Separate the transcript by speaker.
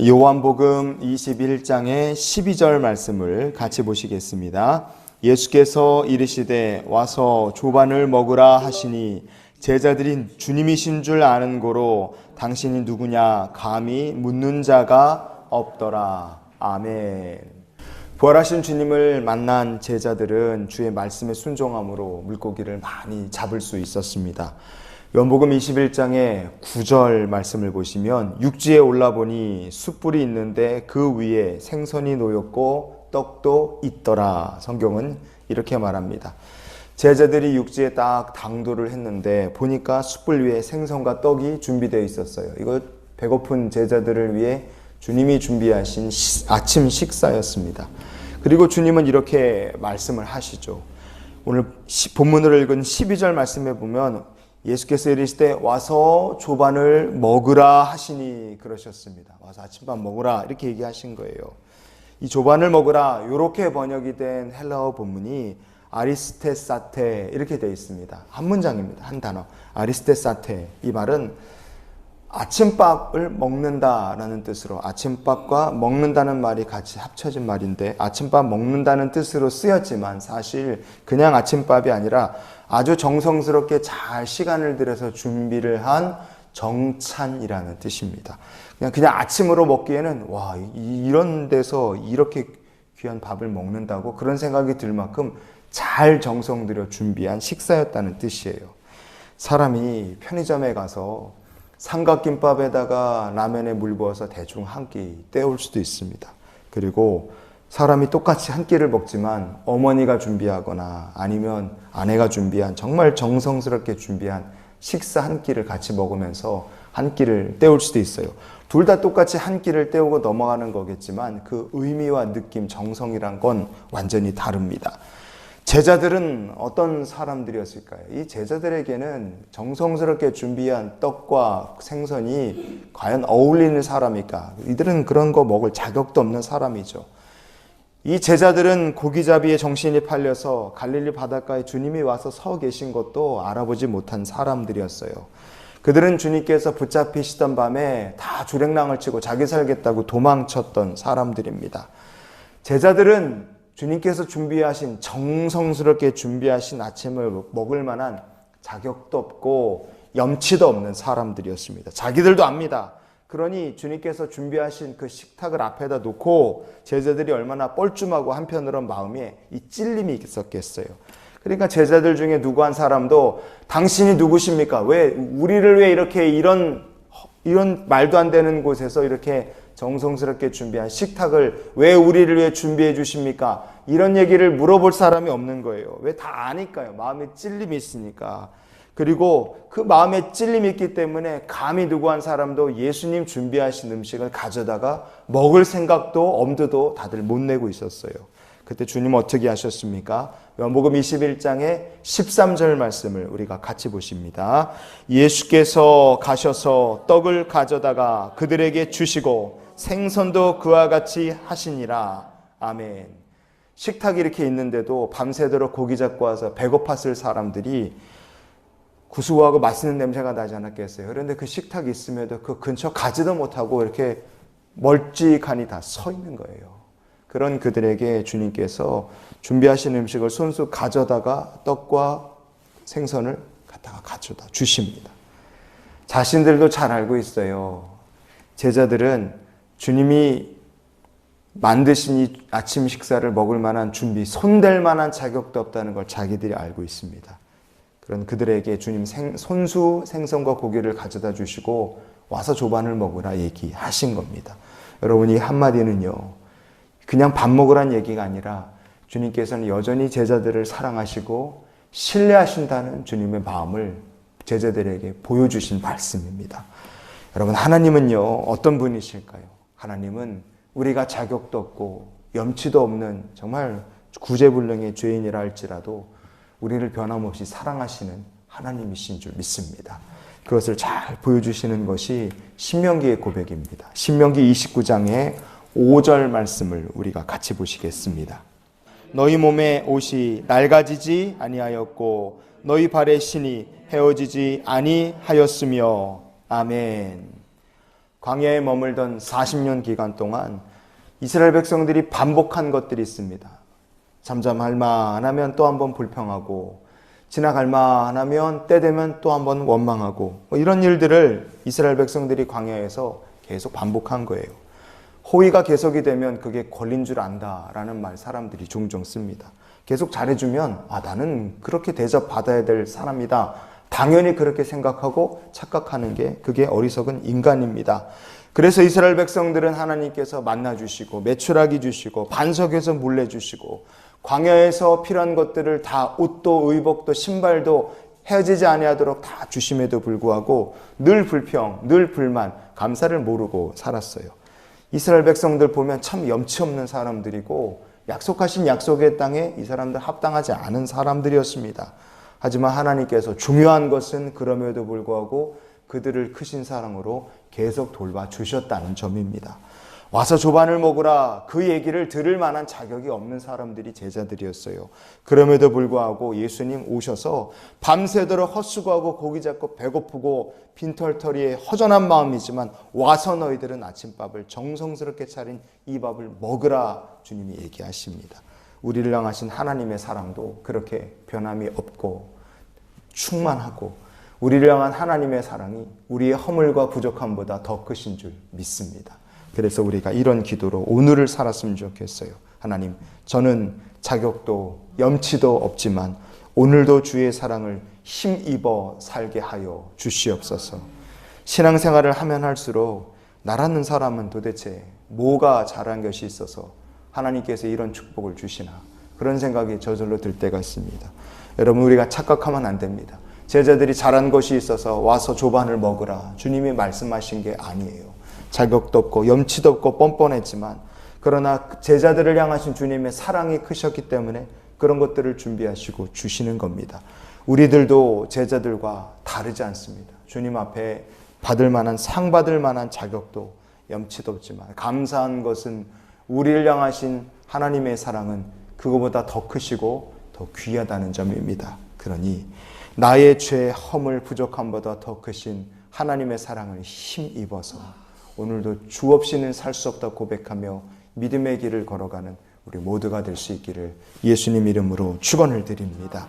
Speaker 1: 요한복음 21장의 12절 말씀을 같이 보시겠습니다. 예수께서 이르시되 와서 조반을 먹으라 하시니 제자들이 주님이신 줄 아는 고로 당신이 누구냐 감히 묻는 자가 없더라. 아멘. 부활하신 주님을 만난 제자들은 주의 말씀에 순종함으로 물고기를 많이 잡을 수 있었습니다. 요한복음 21장의 9절 말씀을 보시면 육지에 올라보니 숯불이 있는데 그 위에 생선이 놓였고 떡도 있더라. 성경은 이렇게 말합니다. 제자들이 육지에 딱 당도를 했는데 보니까 숯불 위에 생선과 떡이 준비되어 있었어요. 이거 배고픈 제자들을 위해 주님이 준비하신 아침 식사였습니다. 그리고 주님은 이렇게 말씀을 하시죠. 오늘 본문으로 읽은 12절 말씀에 보면 예수께서 이르시되 와서 조반을 먹으라 하시니 그러셨습니다. 와서 아침밥 먹으라 이렇게 얘기하신 거예요. 이 조반을 먹으라 이렇게 번역이 된 헬라어 본문이 아리스테사테 이렇게 되어 있습니다. 한 문장입니다. 한 단어. 아리스테사테. 이 말은 아침밥을 먹는다라는 뜻으로 아침밥과 먹는다는 말이 같이 합쳐진 말인데 아침밥 먹는다는 뜻으로 쓰였지만 사실 그냥 아침밥이 아니라 아주 정성스럽게 잘 시간을 들여서 준비를 한 정찬이라는 뜻입니다. 그냥 아침으로 먹기에는 와 이런 데서 이렇게 귀한 밥을 먹는다고 그런 생각이 들 만큼 잘 정성 들여 준비한 식사였다는 뜻이에요. 사람이 편의점에 가서 삼각김밥에다가 라면에 물 부어서 대충 한 끼 때울 수도 있습니다. 그리고 사람이 똑같이 한 끼를 먹지만 어머니가 준비하거나 아니면 아내가 준비한 정말 정성스럽게 준비한 식사 한 끼를 같이 먹으면서 한 끼를 때울 수도 있어요. 둘 다 똑같이 한 끼를 때우고 넘어가는 거겠지만 그 의미와 느낌, 정성이란 건 완전히 다릅니다. 제자들은 어떤 사람들이었을까요? 이 제자들에게는 정성스럽게 준비한 떡과 생선이 과연 어울리는 사람일까? 이들은 그런 거 먹을 자격도 없는 사람이죠. 이 제자들은 고기잡이에 정신이 팔려서 갈릴리 바닷가에 주님이 와서 서 계신 것도 알아보지 못한 사람들이었어요. 그들은 주님께서 붙잡히시던 밤에 다 주랭랑을 치고 자기 살겠다고 도망쳤던 사람들입니다. 제자들은 주님께서 준비하신 정성스럽게 준비하신 아침을 먹을 만한 자격도 없고 염치도 없는 사람들이었습니다. 자기들도 압니다. 그러니 주님께서 준비하신 그 식탁을 앞에다 놓고 제자들이 얼마나 뻘쭘하고 한편으로는 마음에 이 찔림이 있었겠어요. 그러니까 제자들 중에 누구 한 사람도 당신이 누구십니까? 우리를 왜 이렇게 이런 말도 안 되는 곳에서 이렇게 정성스럽게 준비한 식탁을 왜 우리를 위해 준비해 주십니까? 이런 얘기를 물어볼 사람이 없는 거예요. 왜 다 아니까요. 마음에 찔림이 있으니까. 그리고 그 마음에 찔림이 있기 때문에 감히 누구 한 사람도 예수님 준비하신 음식을 가져다가 먹을 생각도 엄두도 다들 못 내고 있었어요. 그때 주님 어떻게 하셨습니까? 요한복음 21장의 13절 말씀을 우리가 같이 보십니다. 예수께서 가셔서 떡을 가져다가 그들에게 주시고 생선도 그와 같이 하시니라. 아멘. 식탁이 이렇게 있는데도 밤새도록 고기 잡고 와서 배고팠을 사람들이 구수하고 맛있는 냄새가 나지 않았겠어요. 그런데 그 식탁이 있음에도 그 근처 가지도 못하고 이렇게 멀찍하니 다 서 있는 거예요. 그런 그들에게 주님께서 준비하신 음식을 손수 가져다가 떡과 생선을 갖다가 가져다 주십니다. 자신들도 잘 알고 있어요. 제자들은 주님이 만드신 이 아침 식사를 먹을 만한 준비, 손댈 만한 자격도 없다는 걸 자기들이 알고 있습니다. 그런 그들에게 주님 손수 생선과 고기를 가져다 주시고 와서 조반을 먹으라 얘기하신 겁니다. 여러분 이 한마디는요. 그냥 밥 먹으란 얘기가 아니라 주님께서는 여전히 제자들을 사랑하시고 신뢰하신다는 주님의 마음을 제자들에게 보여주신 말씀입니다. 여러분 하나님은요 어떤 분이실까요? 하나님은 우리가 자격도 없고 염치도 없는 정말 구제불능의 죄인이라 할지라도 우리를 변함없이 사랑하시는 하나님이신 줄 믿습니다. 그것을 잘 보여주시는 것이 신명기의 고백입니다. 신명기 29장의 5절 말씀을 우리가 같이 보시겠습니다. 너희 몸의 옷이 낡아지지 아니하였고 너희 발의 신이 헤어지지 아니하였으며 아멘. 광야에 머물던 40년 기간 동안 이스라엘 백성들이 반복한 것들이 있습니다. 잠잠할 만하면 또 한번 불평하고, 지나갈 만하면 때 되면 또 한번 원망하고, 이런 일들을 이스라엘 백성들이 광야에서 계속 반복한 거예요. 호의가 계속이 되면 그게 권리인 줄 안다라는 말 사람들이 종종 씁니다. 계속 잘해주면 나는 그렇게 대접받아야 될 사람이다, 당연히 그렇게 생각하고 착각하는 게 그게 어리석은 인간입니다. 그래서 이스라엘 백성들은 하나님께서 만나주시고 메추라기 주시고 반석에서 물내 주시고 광야에서 필요한 것들을 다, 옷도 의복도 신발도 헤어지지 아니하도록 다 주심에도 불구하고 늘 불평, 늘 불만, 감사를 모르고 살았어요. 이스라엘 백성들 보면 참 염치 없는 사람들이고 약속하신 약속의 땅에 이 사람들 합당하지 않은 사람들이었습니다. 하지만 하나님께서 중요한 것은 그럼에도 불구하고 그들을 크신 사랑으로 계속 돌봐주셨다는 점입니다. 와서 조반을 먹으라, 그 얘기를 들을 만한 자격이 없는 사람들이 제자들이었어요. 그럼에도 불구하고 예수님 오셔서 밤새도록 헛수고하고 고기 잡고 배고프고 빈털터리에 허전한 마음이지만 와서 너희들은 아침밥을 정성스럽게 차린 이 밥을 먹으라 주님이 얘기하십니다. 우리를 향하신 하나님의 사랑도 그렇게 변함이 없고 충만하고 우리를 향한 하나님의 사랑이 우리의 허물과 부족함보다 더 크신 줄 믿습니다. 그래서 우리가 이런 기도로 오늘을 살았으면 좋겠어요. 하나님, 저는 자격도 염치도 없지만 오늘도 주의 사랑을 힘입어 살게 하여 주시옵소서. 신앙생활을 하면 할수록 나라는 사람은 도대체 뭐가 잘한 것이 있어서 하나님께서 이런 축복을 주시나, 그런 생각이 저절로 들 때가 있습니다. 여러분, 우리가 착각하면 안 됩니다. 제자들이 잘한 것이 있어서 와서 조반을 먹으라 주님이 말씀하신 게 아니에요. 자격도 없고 염치도 없고 뻔뻔했지만, 그러나 제자들을 향하신 주님의 사랑이 크셨기 때문에 그런 것들을 준비하시고 주시는 겁니다. 우리들도 제자들과 다르지 않습니다. 주님 앞에 받을 만한, 상 받을 만한 자격도 염치도 없지만 감사한 것은 우리를 향하신 하나님의 사랑은 그거보다 더 크시고 더 귀하다는 점입니다. 그러니 나의 죄, 허물, 부족함보다 더 크신 하나님의 사랑을 힘입어서 오늘도 주 없이는 살 수 없다 고백하며 믿음의 길을 걸어가는 우리 모두가 될 수 있기를 예수님 이름으로 축원을 드립니다.